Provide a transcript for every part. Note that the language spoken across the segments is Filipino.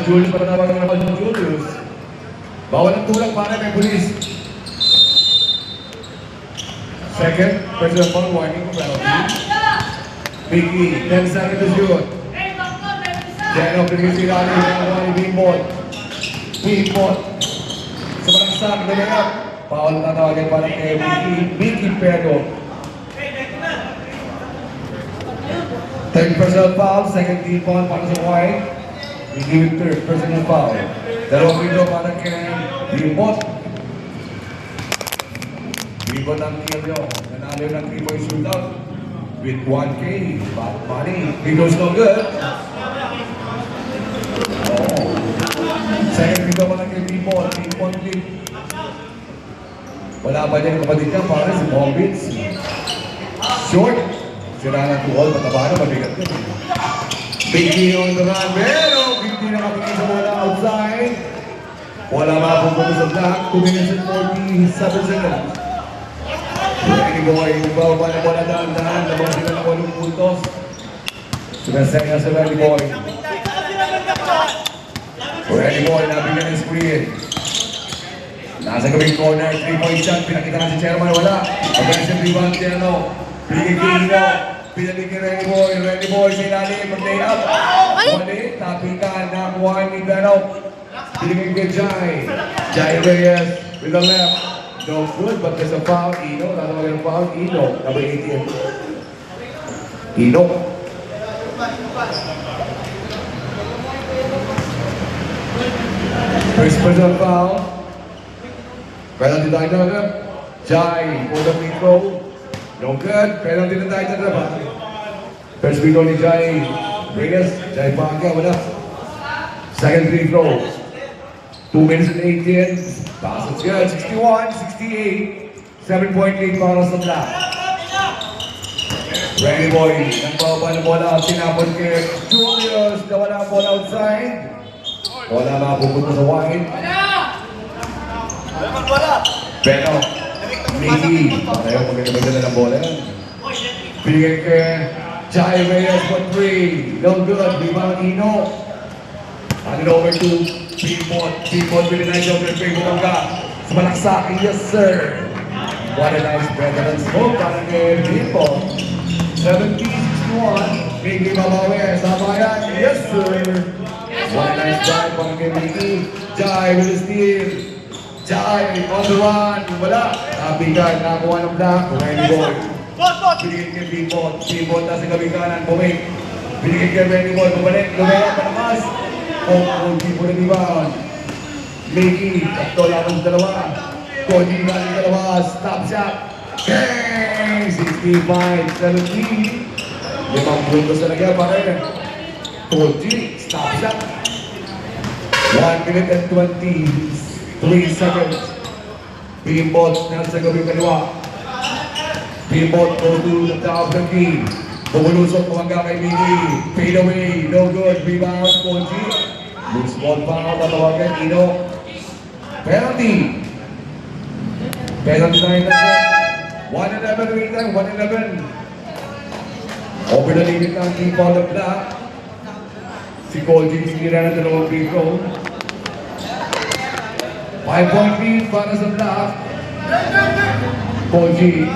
Julius, patatawagan naman si Julius. Bawal ang tulak para kay Police. Second, personal foul, warning, penalty. Vicky, 10 seconds to shoot. Jeno, pinigil si Rani, ni Bimbot. Bimbot. Sa malaksak, nalayap. Foul na tawagin para kay Vicky Pedro. Third personal foul, second team foul para sa White. Vicky with third personal foul. Dalawang window para kay Bimbot. Bimbot ang kill nyo. Nanalo ng 3-point shootout with 1K. Money. It goes no good. Oh. Second window para kay Bimbot. 3-point lead. Wala ba dyan kapatid niya para si Bombits? Short. Sira na 2-all. Mataba na. Mabigat yun. Biggie on the run. Pero 50 na kapatid sa bola outside. Wala mapupunta sa block. 2 minutes and 47 seconds. Ready boy. Bawa na bola dahan-dahan. Labang sila ng 8 puntos. Sinasaya sa ready boy. Ready boy. Nabigyan ng screen. Nasa gawing corner. 3-point shot. Pinakita na si Chairman. Wala. Offensive rebound si ano. Pinigil Kino. Pinagin kay Ready Boy. Ready Boy sa ilalim. Mag-lay up. Wali. Tapping ka. Nakuha ni Gano. Pinigil kay Jai. Jai Reyes with the left. No good, but there's a foul. Ino. Natawagan ng foul. Ino. Number 18. Ino. First personal foul. Penalty tayo na agad. Jai. For the free throw. No good. Penalty na tayo na agad. First free throw ni Jai. Reyes. Jai Pagka. Wala. Second free throw. 2 minutes and 18. Pass is good. 61-68. 7-point lead para sa Black. Ready boy. Nagpapal bola. Tinapon kay Julius. Nawala ang bola outside. Wala mapupunta sa wide. Pero, Mickey. Ayaw maganda ng bola yan. Bigay kay Jai Reyes for 3. No good. Rebound Ino. Hand it over to T-Bot. T-Bot with a nice job ng Pego Mangga. Sa malaksakin, yes sir. What a nice veteran smoke para kay T-Bot. 70-61. Mickey Mabawe. Sama yan. Yes sir. What a nice drive para kay Mickey. Jai with a steal. Jai on the run. Wala. Nabigan. Nakakuha ng block. Ready boy. Binigay kay T-Bot. T-Bot nasa gawing kanan. Bumig. Binigay kay Ready boy. Bumalik. Lumera. Panamas. Koji po na rebound. Mickey, takto lang ang dalawa. Koji na ang dalawa. Stop shot. Bang! 65-17. 5 puntos na nagyan pa rin. Koji, stop shot. 1 minute and 23 seconds. Bimbot nasa gawing kaliwa. Bimbot go to the top of the key. Bumulusok Mangga kay Mickey. Fade away. No good. Rebound. Koji. Loose ball foul. Tatawagan. Ino. Penalty. Penalty tayo na siya. 1-11 meantime. 1-11. Over the limit ng team foul of Black. Si Koji sinira na dalawang free throw. 5-point lead para sa Black. Koji.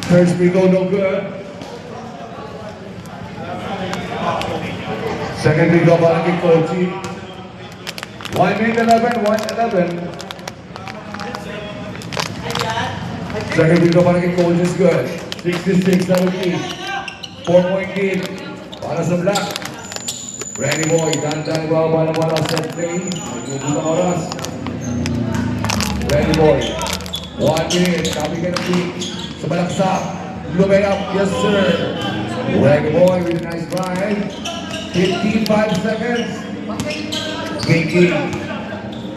First free throw no good. Second free throw para kay Koji. 1-11, 1-11. Second free throw para kay Koji is good. 66-17. 4-point lead para sa Black. Ready boy, dandan ba para wala set play. Magbubuta oras. Ready boy. 1 minute, sabi ka ng peak. Sa malaksak. Lumay up, yes sir. Ready boy with a nice drive. 55 seconds. Mickey.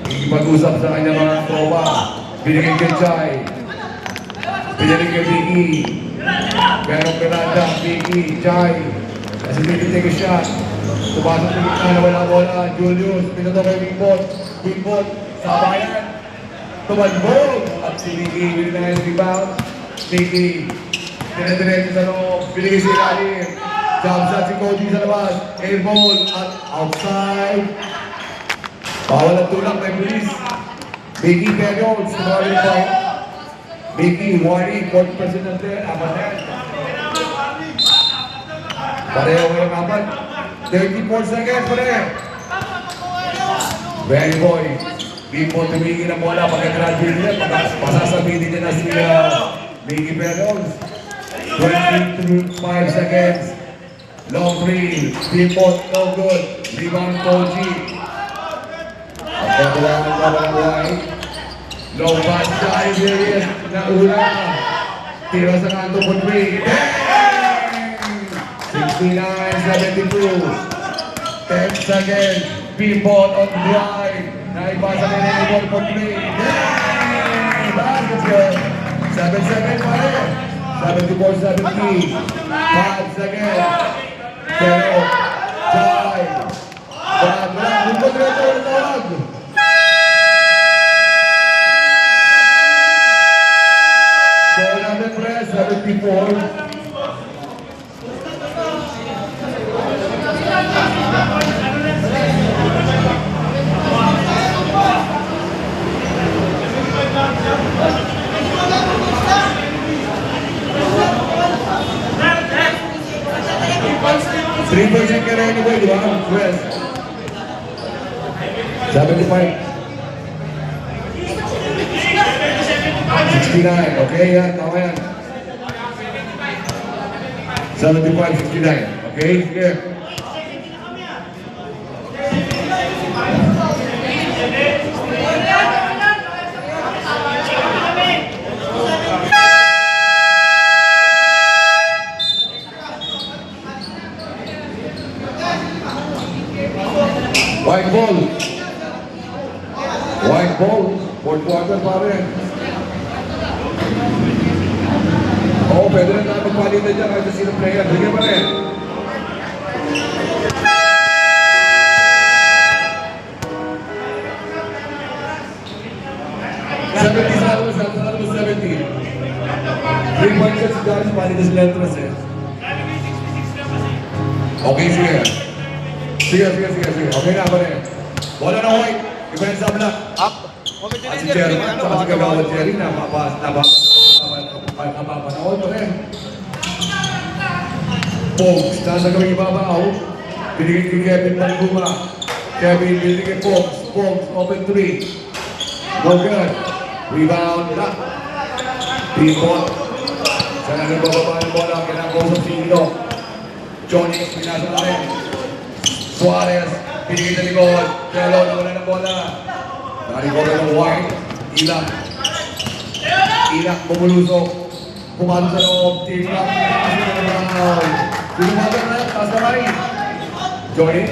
Ikipag-usap sa kanya mga tropa. Binigay kay Jai. Binigay kay Mickey. Merong Granada, Mickey, Jai. Kasi Mickey take a shot. Tumasok sa gitna na wala-wala. Julius, pinato kay Bimbot. Bimbot, sabayan. Tumadbog. At si Mickey with a nice rebound. Mickey. Tinadiretso sa loob. Binigay si ilalim. Jump shot si Cody sa labas. Air ball at outside. Bawal ang tulak kay Police. Mickey Periods, sumali pa. Mickey, warning, 40% ng 10, apat. Pareho yung apat. 34 seconds, pareho. Very boy. Before tumingin ang bola, pagka-graduate niya, pasasabihin niya na si Mickey Periods. 25 seconds. Long three. Pivot, no good. Rebound, Koji. Kailangan ng kabalaway. Low pass tayo, Darius. Nauna. Tira sa kanto po 3. 69-72. 10 seconds. Pivot on drive. Naipasa na yung ball po 3. That's good. 7 seconds pa rin. 74-70. 5 seconds. 0. Drive. Bukod rin ito ang tawag. Score natin press, 74. Three percent ka rin anyway, di ba? Press. 75. 69, okay yan, tama yan. 75, 69, okay? Sige. White ball. White ball. Fourth quarter pa rin. Oo, pwede rin tayo magpalitan dyan kahit sa sino player. Bigyan pa rin. Sa 70. 3 points sa Darius, palitan sila Letras eh. Okay, sige. Sige. Okay na pa rin. Bola na White. Defense up na. Up. At si Jerry, saka si Kagawad Jerry na mapapanood pa rin. Pogs, nasa gawing ibabaw. Binigay kay Kevin Malguma. Kevin, binigay kay Pogs. Pogs, open 3. No good. Rebound na. Pivot. Sana nagbababa ng bola. Kinakausap si Ino. Johnny, pinasa na rin. Suarez, pinigay na likod. Pero nawala ng bola. Naribola ng White. Ilak, bumulusok. Pumalo sa loob. Team up. Sinumagad na. Taas na rin. Johnny.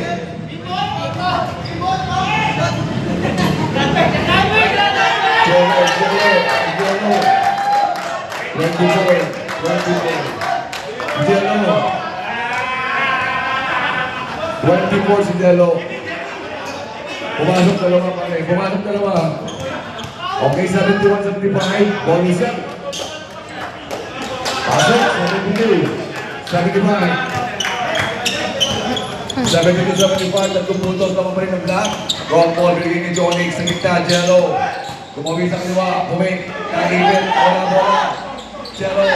Jello. 24 si Jello. Pumasok dalawa pa rin. Okay, 71-75. Bonus up. Pasok, 72. 75. 72-75. Tatlong puntos na pa rin ng black. Wrong ball, bigay ni Johnny sa gitna. Jello. Gumawi sa kaliwa. Pumik. Nag-ibig. Bola. Jello.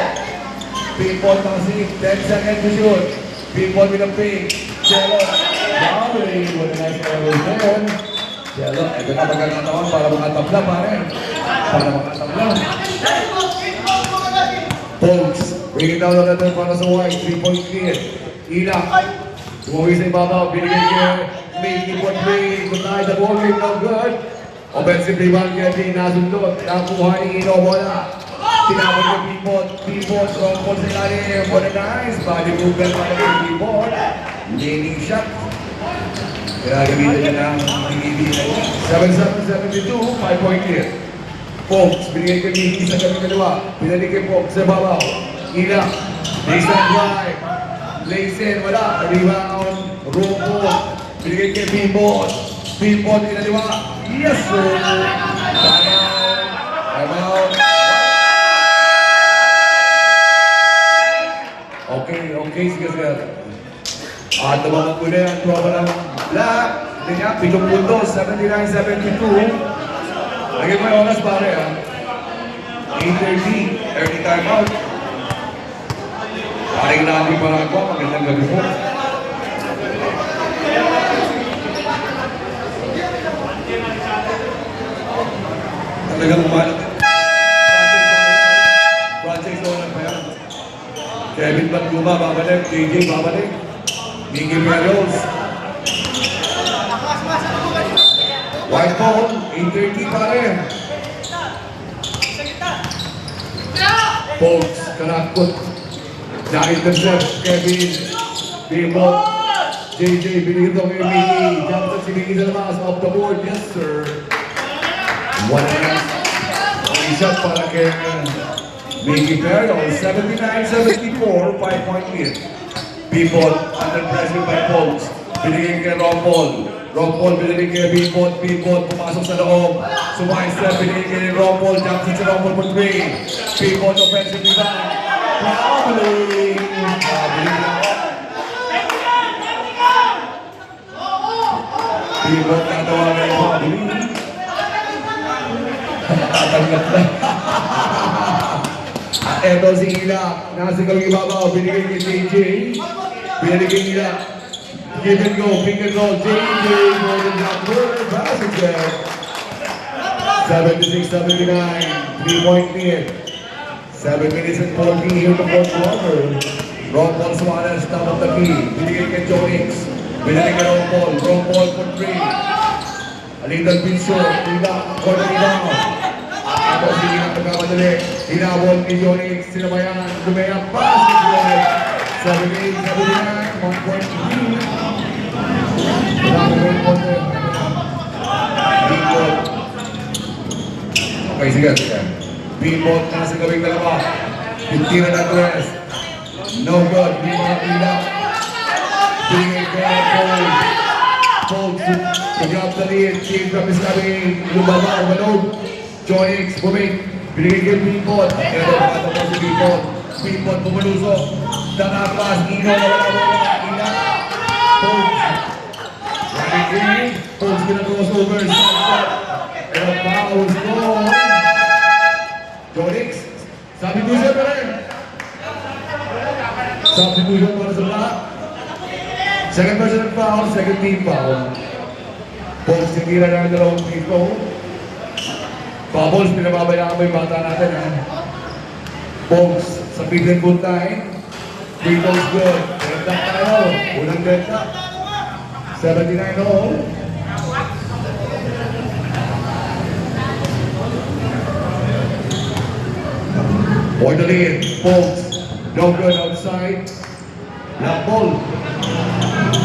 Ping-pong kasi. 10 seconds to shoot. Ping-pong with a ping. Jello. Boundary. What a nice error there. Jello. Ito na magkakatawan para makatabla pa rin. Pogs. Bring it down natin para sa White. 3-point clear. Ila. Tumawi sa ibabaw. Binigay niya. Making one way. Goodnight. The ball game no good. Offensive rebound Kevin. Nasundot. Nakuha ni Ino. Bola. Tinapon niya Pivot. Wrong ball sa ilalim. What a nice. Body movement para sa Pivot. Leaning shot. Gagamitan niya ng pingibilan niya. 7-7-72. 5-point clear. Pogs, binigay kay Mickey sa kami kaliwa. Pinalik kay Pogs sa babaw. Ila. Baseline drive. Lays in, wala. Rebound. Robo. Binigay kay Pivot. Pivot, inaliwa. Yes, sir. Time out. Okay, sige. At tumamag ko na yan, tropa ng black. Hindi niya, 7 puntos, 79-72. Lagyan mo yung oras pare ha. 8:30, early timeout. Paring natin para ako, magandang gabi po. Talagang umalat. Project Zone pa yan. Kevin Batguma, babalik. JJ, babalik. Miguel Ramos. White ball, 8:30 pa rin. Folks, Karakot. Na-intercept, Kevin. Bimbo. JJ, binigyan daw kay Miggy. Jump shot si Miggy sa labas. Off the board, yes sir. 1 shot para kay Miggy Perro. 79-74, 5-point lead. Bimbo, under pressure by Folks. Binigyan kay Rompol. Rompol, binigyan kay Bimbo. Bimbo, pumasok sa loob. Sumayin step, binigyan kay Rompol. Jump shot si Rompol for 3. Bimbo, offensive rebound. Traveling! Bimbo, katawa na yung traveling. Tatanggap na. At eto si Ila. Nasa kang ibabaw. Binigay kay JJ. Binigay nila. Give and go. Pick and roll. JJ. Golden Jumper. Basket. 76-79. 3-point lead. 7 minutes and 40 here to fourth quarter. Rompol Suarez, top of the key. Binigay kay Jonix. Binigay kay Rompol. Rompol for 3. A little bit short. Corner down. Ito sige na pagkamadali. Hinabol ni Jonix. Sinabayan. Lumayan. Basket. 78-79. 1-point lead. Bimbo. Okay, sige. Bimbo na sa gawing dalawa. 15 na nag-rest. No good. Di makakila. Tingin kaya Paul. Paul to-grab the lead. Team from his coming. Lumaba. Overload. Jonix. Bumig. Binigay kay Bimbo. Pero makatapos si Bimbo. Bimbo pumulusok. Danapas. Ino na wala. Ina. Paul. Running green. Paul's gonna crossover. Pero fouls go. Jonix, substitution pa rin. Substitution para sa black. Second personal foul, second team foul. Folks, hindi na namin dalawang dito. Fouls, pinababayaan mo yung bata natin ha. Folks, sa feed and goal time, free throws good. Dead up tayo, unang dead up. 79 all. For the lead, Folks, no good outside. Black ball.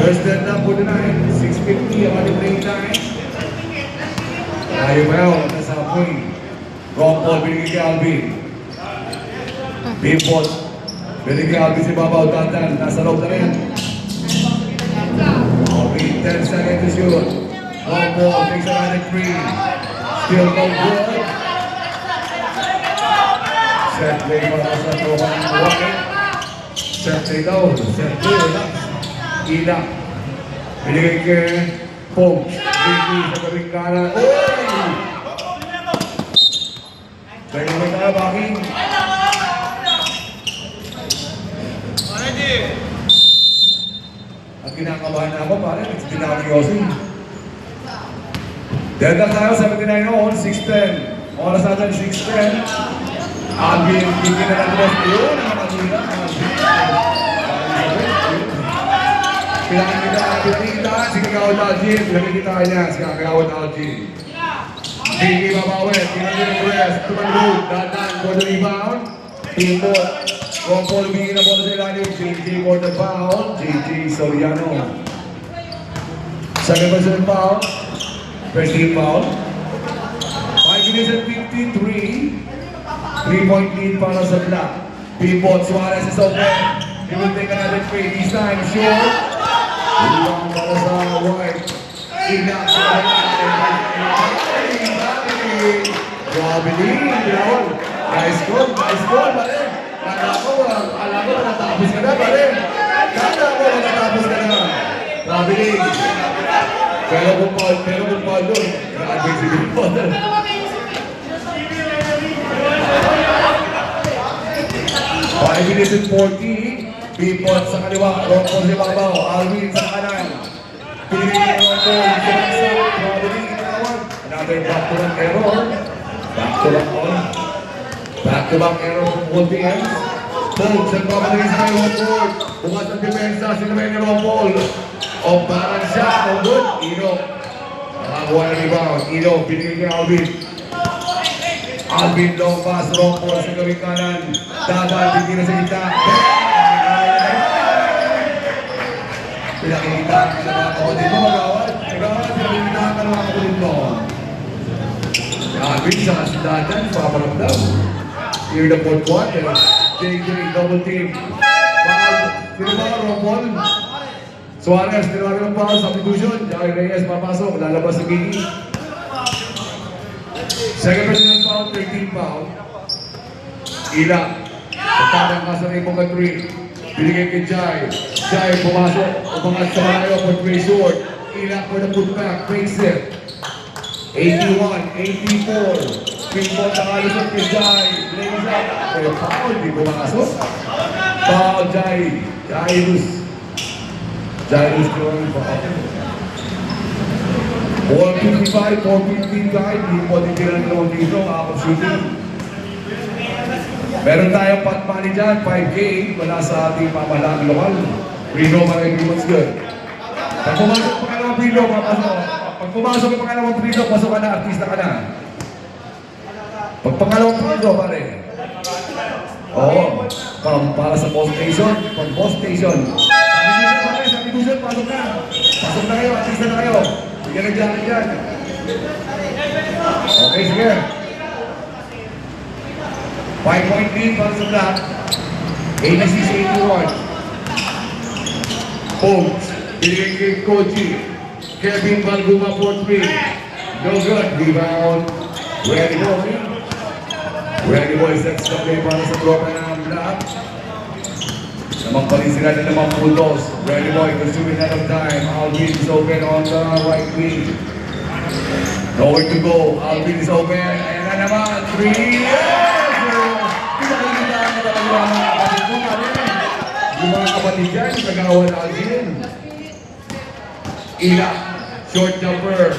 First dead up for the night. 6:50 on the playing time. Ayaw ba yun? Nasa halfway. Wrong ball, binigay kay Alvin. Bimbo. Binigay kay Alvin si Babaw Tantan. Nasa loob na rin. Alvin, 10 seconds to shoot. Wrong ball, takes another free. Still no good. Set play para sa tropa ng Hawaii. Set play daw. Set play. Relax. Ila. Binigay kay Pope. Biggy sa gabing kanan. Oy! Kaya naman tayo, Baking. At kinakabahan na ako, pare. Hindi na ako yosin. Dead na tayo, 79 on, 6:10. Oras natin, 6:10. Alvin, bigyan na lang dos. Yun, ang nakatula. Kailangan kita, pinakita, si Kagawad Algin. Pinakikita ka niya, si Kagawad Algin. Biggy Babawe, pinakita ng rest. Tumanlog, dadan for the rebound. Bimbo. Rompol, bigyan na bola sa ilalim. JJ for the foul. JJ Soriano. Second person foul. First team foul. 5 minutes and 53. 3-point lead para sa Black. Bimbo, Suarez is open. He will take another free. This time, short. Rebound para sa White. Inak sa grabe din. Nice goal, pare. Kala ko, natapos ka na, pare. Kala ko, natapos ka na. Traveling. Pero kung Paul doon, naka-advance si Bill Paul. 5 minutes and 40. Pipot sa kaliwa, Rompol sa babaw, Alvin sa kanan. Pinigil ni Rompol, traveling, inawag. Another back-to-back error. Back-to-back error from both teams. Pogue, sa pabalik sa kay Rompol. Bukas ang depensa, sinabay ni Rompol. O parang siya, no good. Ino. Nakakuha na rebound. Ino, pinigil kay Alvin. Alvin long pass, Rompol sa gawing kanan. Daban, pinigil na sa kita. Pinakikita ang mga kapatid mo, magawad. Pinakikita ang mga kapatid mo. Alvin sa kasidatan, paparamdam. Here the fourth quarter. JJ, double team. Foul. Sino ba, Rompol? Suarez, tinawag ng foul, substitution. Jai Reyes, papasok. Lalabas si Biggie. Second personal foul, 13 foul. Ila. Pagkatang kasaray mo ka 3. Binigay kay Jai. Jai, pumasok. Umangat sa malayo for 3 short. Ila for the putback. Face it. 81, 84. Pinball na kalusot kay Jai. Lays up. Pero foul, di pumasok. Foul, Jai. Jairus going for 455, 415 guy, di po titiran naman dito, out of shooting. Meron tayong pot money dyan, 5K, wala sa ating pamahalaan lokal. Rino, maraming good. Pag pumasok pa ka naman Rino, pag pumasok pa ka naman Rino, pasok ka na, artista ka na. Pag pangalawang Rino, pare. Oo, para sa post station, pag post station. Substitution, pasok na. Pasok na kayo, artista na kayo. Bigyan ng jacket dyan. Okay, sige. 5-point lead para sa black. 86-81. Pogues. Binigay kay Koji. Kevin Balguma for 3. No good. Rebound. Ready boy sets the play para sa tropa ng black. Namang pa rin sila na namang puntos. Ready boy, consuming out of time. Alvin is open on the right wing. Nowhere to go. Alvin is open. Ayan na naman. 3. Yes! Pinakikita na talaga mga kapatid mo pa rin. Yung mga kapatid dyan, nag-awa na Alvin. Ila. Short jumper.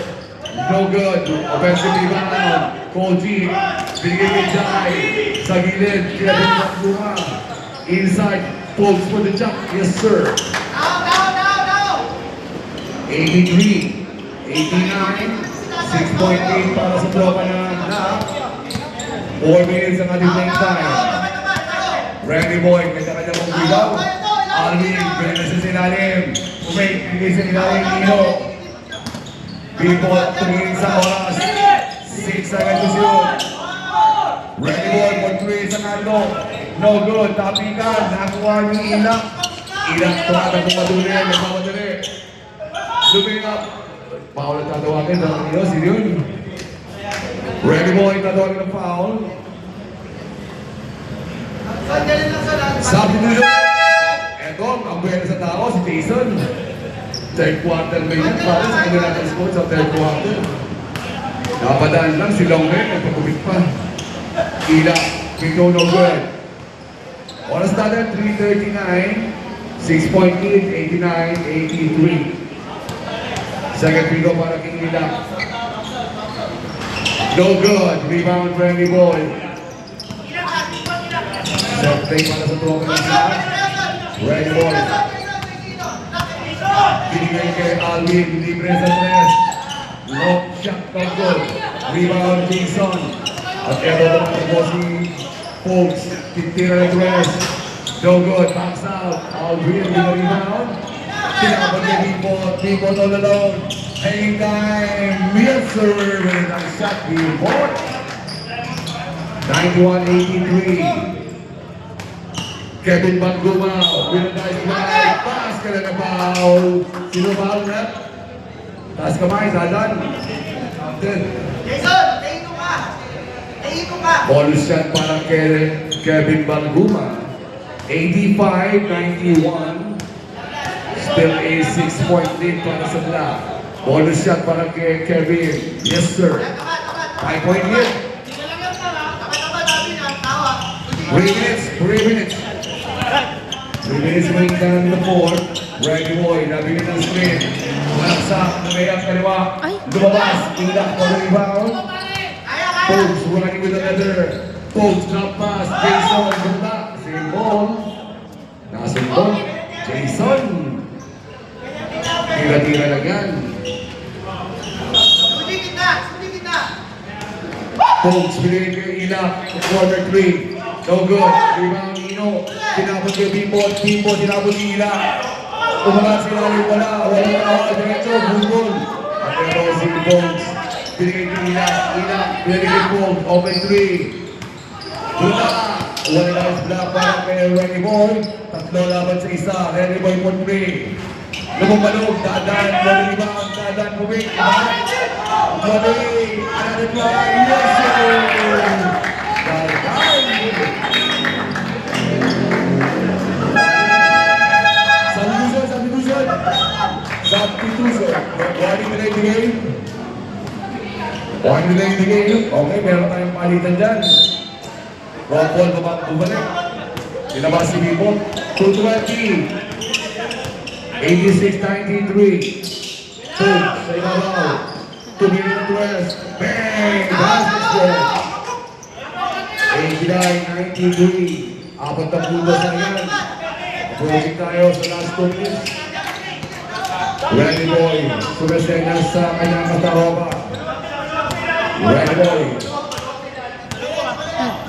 No good. Offensive rebound. Koji. Binigay kay Jai. Sa gilid. Kevin Bakuma. Inside. Pogues for the jump. Yes, sir. 83. 89. 6.8 para sa tropa na 4 minutes ang ating playing time. Randy Boy, kanya-kanya mong bilaw. Alvin, ganyan na sa silalim. Umake, bigay sa ilalim Nino. People, tumingin sa oras. 6 seconds to shoot. Randy Boy, 1-3 sa kanto. No good, tapikan. Nakuha ni Ilak. Ilak, tumatang pumaduli. Nagmamadali. Looping up. Foul at tatawagin. Dalawang Diyos, yun. Randy Boy, tatawagin ng foul. Substitution. Eto, ang buwan sa tao, si Jason. Third quarter ba yun? Para sa kanila natin sports sa third quarter. Napadaan lang si Longren, nagpagubit pa. Ila, Pico no good. Oras natin, 3:39. 6.8, 89, 83. Second free throw para kay Ila. No good. Rebound, Randy Boy. Set play para sa tropa ng saan. Randy Boy. Binigay kay Alvin. Libre sa tres. Lock shot, no good. Rebound, Jason. At eto naman po si Pogues. Titira ng tres. No good. Backs out. Alvin with the rebound. Tinapag niya Bipot all alone. Hanging time. Yes, sir. With a shot, Bipot. 91-83. Kevin Balguma with a nice drive. Pass ka na na foul. Sino foul na? Taas kamay, Dadan. Captain. Jason, tayo ka. Tayo ka. Ball shot para kay Kevin Balguma. 85-91. Still a 6-point lead para sa Black. Bonus shot para kay Kevin. Yes, sir. 5-point lead. 3 minutes. 3 minutes remaining down in the fourth. Reggie Boy, nabigyan ng screen. Malaksak, namayang kaliwa. Lumabas, ilak for the rebound. Pogues running with another. Pogues, drop pass. Jason, bunda. Same ball. Nasumbong. Jason. Tira-tira lang yan. Pogues, binigay kay Ilak. Corner 3. No good. Rebound, Ino. Tinapon kay Bimbo. Bimbo, tinapon ni Ilak. Umangat sila rin wala. Walang kawal. Diretso, bulbul. At pero si Pogues. Binigay kay Ilak. Ilak, binigay kay Pogues. Open 3. Bunda. One nice block para kay Renny Boy. Tatlo laban sa isa. Renny Boy for 3. Lumumbalog. Dadan. One rebound. Dadan. Bumik. Mali. Another try. Yes, sir. Dadan. Substitution. Warning na ibigay. Warning na ibigay. Okay, meron tayong palitan dyan. Rock ball bumalik. Tinabas si Bibo. 220. 86-93. Two sa ibabaw. 2 minutes rest. Bang! Basket! 89-93. Apat na puntos na yan. Approaching tayo sa last 2 minutes. Renny Boy, sumisenyas sa kanyang kataroba. Renny Boy.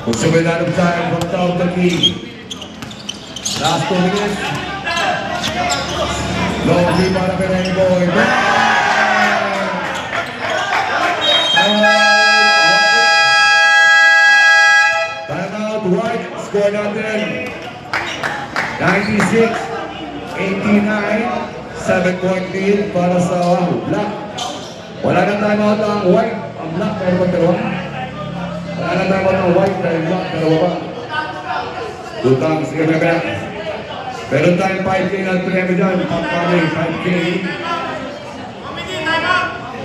Kung sumilanong tayo from down the key. Last 2 minutes. Long three para kay Renny Boy. Time out, right. Score natin. 96-89. 7-point lead para sa Black. Wala na timeout ang White. Ang Black, meron ba dalawa? Wala na timeout ang White dahil Black, dalawa ba? Utang, sige na Black. Meron tayong 5K na premyo dyan. Pagpamay, 5K.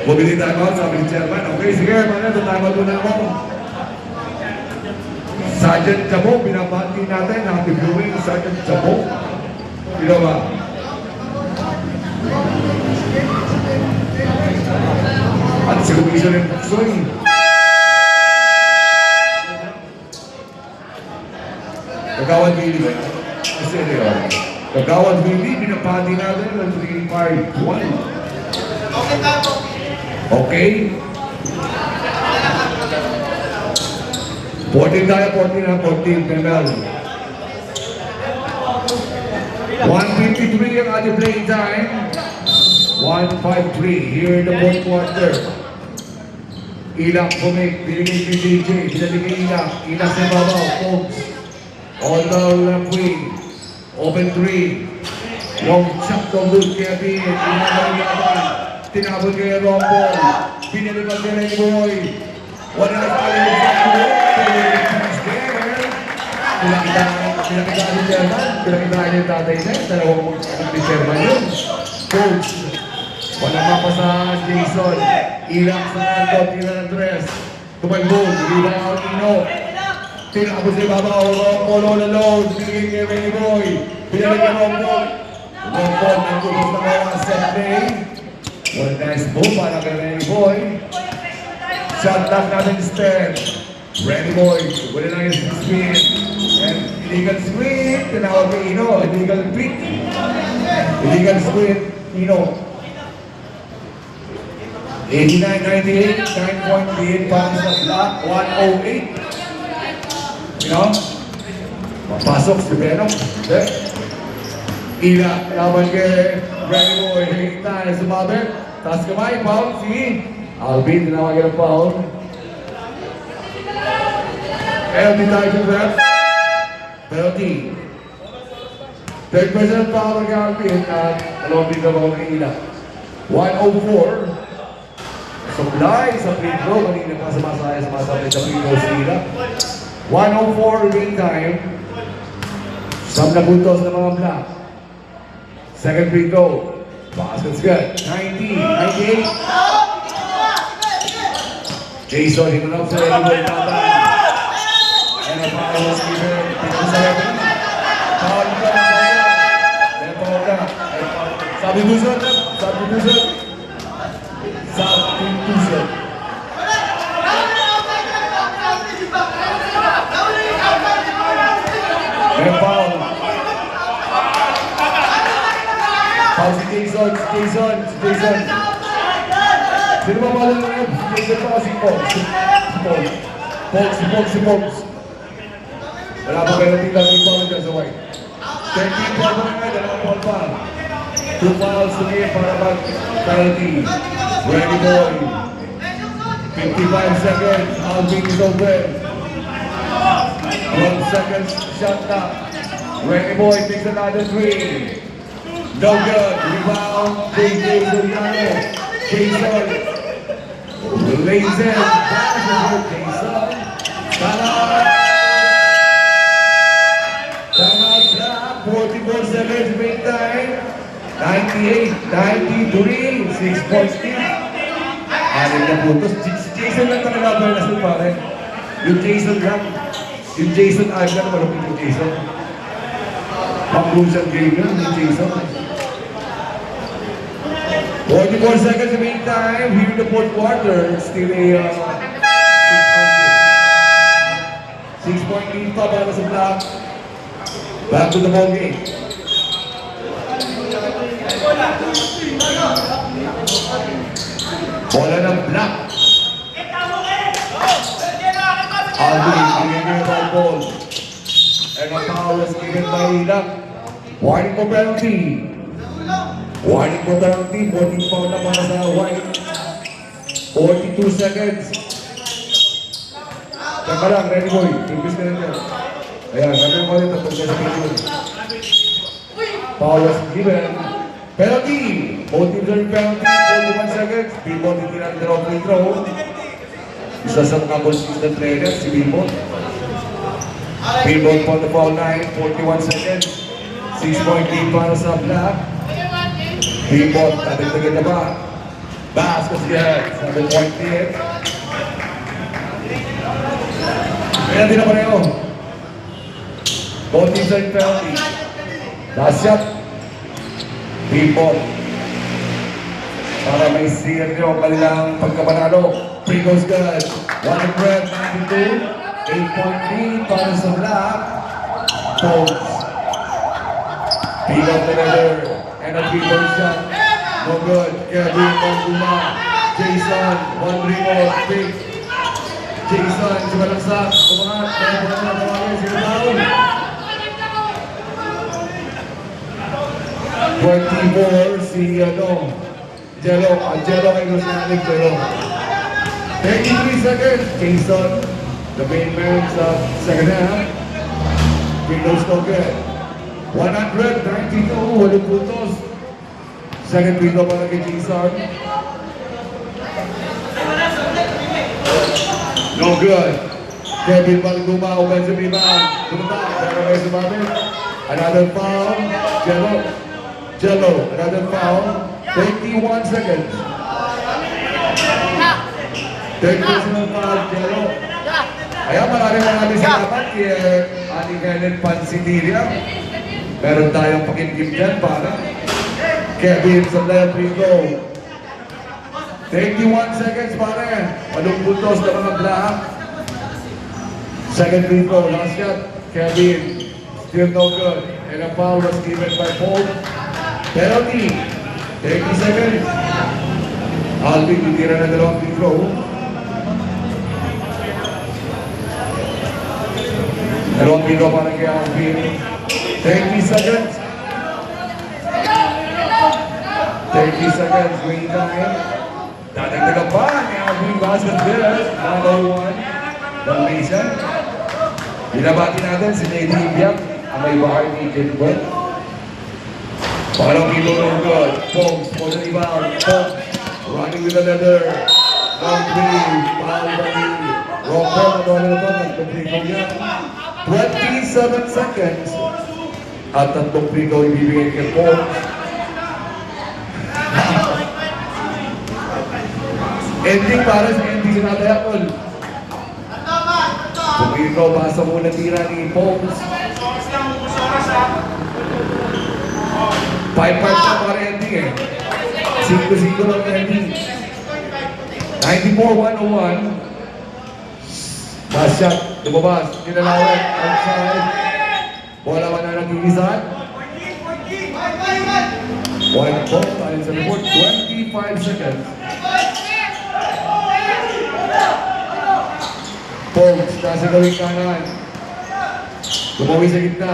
Bumili timeout, sabi ni Chairman. Okay, sige, mana, timeout muna ako. Sergeant Jabo, binabati natin. Happy viewing, Sergeant Jabo. Sino ba? At si Commissioner Puksoy. Kagawad Billy ba? Kasi yun. Kagawad Billy, binapati natin ng 3-5-1. Okay. 14 tayo, 14 na, 14 ML. 153 ang ating playing time. 1-5-3 here in the fourth quarter. Ilak Bumik, binigay kay DJ, binigay Ilak, Ilak sa babaw, Pogues. On the left wing, open 3. Long shot from Luke Kevin, Ilak, tinabot kay Rombol, binilipan kay Renny Boy. Wala na tayo yung shot to Pinakitaan ni Chairman, pinakitaan yung tatay niya, dalawang ni Chairman yun. Pogues. Walang mapa sa Jason. Ilak sa kanto, tira ng dress. Tumalbog, rebound, Ino. Tinapos sa ibabaw, Rombol all alone. Binigay kay Renny Boy. Binigay kay Rombol. Rombol, nagtubos na mga set play. One nice move para kay Renny Boy. Shot lock natin instead. Renny Boy, wala lang yung screen. And illegal screen, tinawag kay Ino. Illegal pick. Illegal screen, Ino. 89-98, 9-point lead para sa Black, 108. You know? Papasok si Venom. Ila, laban kay Renny Boy. Hingita, sumabit. Taas kamay, foul si Alvin, tinawagan ng foul. Penalty tayo sa ref. Penalty. Third person foul kay Alvin at dalawang bigla ako kay Ila. 104. Supply sa free throw. Kanina pa sumasaya sa free throw si Ila. 104 remaining time. 10 puntos ng mga Black. Second free throw. Basket's good. 90, 98. Jason, hinanap sa elbow. Tatay. And a foul was given. 57. Foul ka na sa'yo. May foul ka. Substitution. Substitution. Substitution. May foul. Foul si Jason. Jason. Sino ba pala ng F? Jason pa si Pogs. Si Pogs. Wala pa kayo natin lang yung foul dyan sa white. 13 foul pa nga, dalawang foul pa. 2 fouls to game para mag-penalty. Ready boy. 55 seconds. Alvin is open. 12 seconds. Shot clock. Ready boy takes another 3. No good. Rebound. JJ Soriano. Jason. Lays in. Jason. Tama. 44 seconds. Make time. 98, 93, 6 points team. Anim na puntos. Si Jason lang talaga ba na pare? Yung Jason lang. Yung Jason, ayos lang malapit yung Jason. Pang-crucial game lang yung Jason. 44 seconds to make time. Here in the fourth quarter. Still a 6-point lead pa para sa Black. Back to the ball game. Bola ng Black. Alvin, giving by ball. And a foul was given by Black. Warning for penalty. Warning for penalty. 14 foul na para sa White. 42 seconds. Teka lang, ready boy. Impis ka na dyan. Ayan, gagawin ko ulit ang pagkakasabit. Foul was given. Penalty! Both teams are in penalty, 41 seconds. Bilbon hindi na draw free throw. Isa sa mga consistent players, si Bilbon. Bilbon on the foul line, 41 seconds. 6-point lead para sa Black. Bilbon, tatagdagan na ba? Basket's good, 7-point lead. Penalty na pareho. Both teams are in penalty. Last shot. Bilbon. Para may steer nyo ang kanilang pagkapanalo. Free goes good. 192. 8-point lead para sa Black. Poles. Pick up the leather. And a three-point shot. No good. Kevin Manguma. Jason. One rebound. Big. Jason. Sumalagsak. Kumangat. Kaya po naman tawagin. Sino down? 24 si Jello kay Rosanic Jello. 33 seconds. Jason, the main man sa second half. Windows no good. 192, walang puntos. Second window para kay Jason. No good. Kevin Balguma, offensive rebound. Bumaba, pero may sumabit. Another foul. Jello, another foul. 21 seconds. 30 personal foul, Jello. Kaya maraming salamat kay ating Helen Pansitiria. Meron tayong pakinggan dyan para Kevin sa left free throw. 31 seconds pare. Anong puntos na mga Black? Second free throw, last shot. Kevin, still no good. And a foul was given by Paul. Penalty. 30 seconds. Alvin, titira na dalawang free throw. Dalawang free throw para kay Alvin. 30 seconds. 30 seconds. Green time. Dadagdagan pa ni Alvin Basket Bills. Number 1. Donation. Binabati natin si Lady Ibiak. Ang may bahay ni Jennifer. Parang kilo no good. Pogs for the rebound. Pogs running with the leather. Long three. Foul by Rocker. Nag-complete ko niya. 27 seconds. At tatlong free throw ibibigay kay Pogs. Ending para sa ending sa nataya, tol. Pumiro, basa muna tira ni Pogs. 5-5 na para ending eh. 5-5 lang ending. 94-101. Last shot, lumabas, kinalawin, outside. Bola man na nag-iisan. 1 ball, ayon sa report, 25 seconds. Pogs, nasa gawing kanan. Tumawi sa gitna.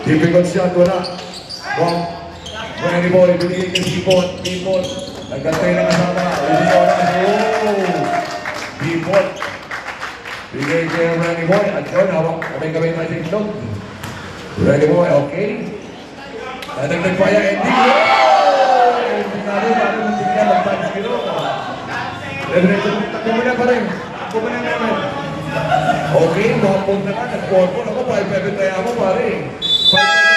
Difficult shot, wala. Wrong. Randy Boy, binigay kay Dipot. Dipot. Nagkantay na kasama. Ulit oras. Oh! Dipot. Bigay kay Randy Boy. At yun, hawak. Kamay-kamay na sa itlog. Randy Boy, okay. Nadagdag pa yung ending. Oh! Pinalo, paano mo tingnan? Mag-punch kilo. Diretso, takbo mo na pa rin. Takbo mo na naman. Okay, 1 point naman. Nag-4 point. Ako, 5-7 kaya mo, pare. 5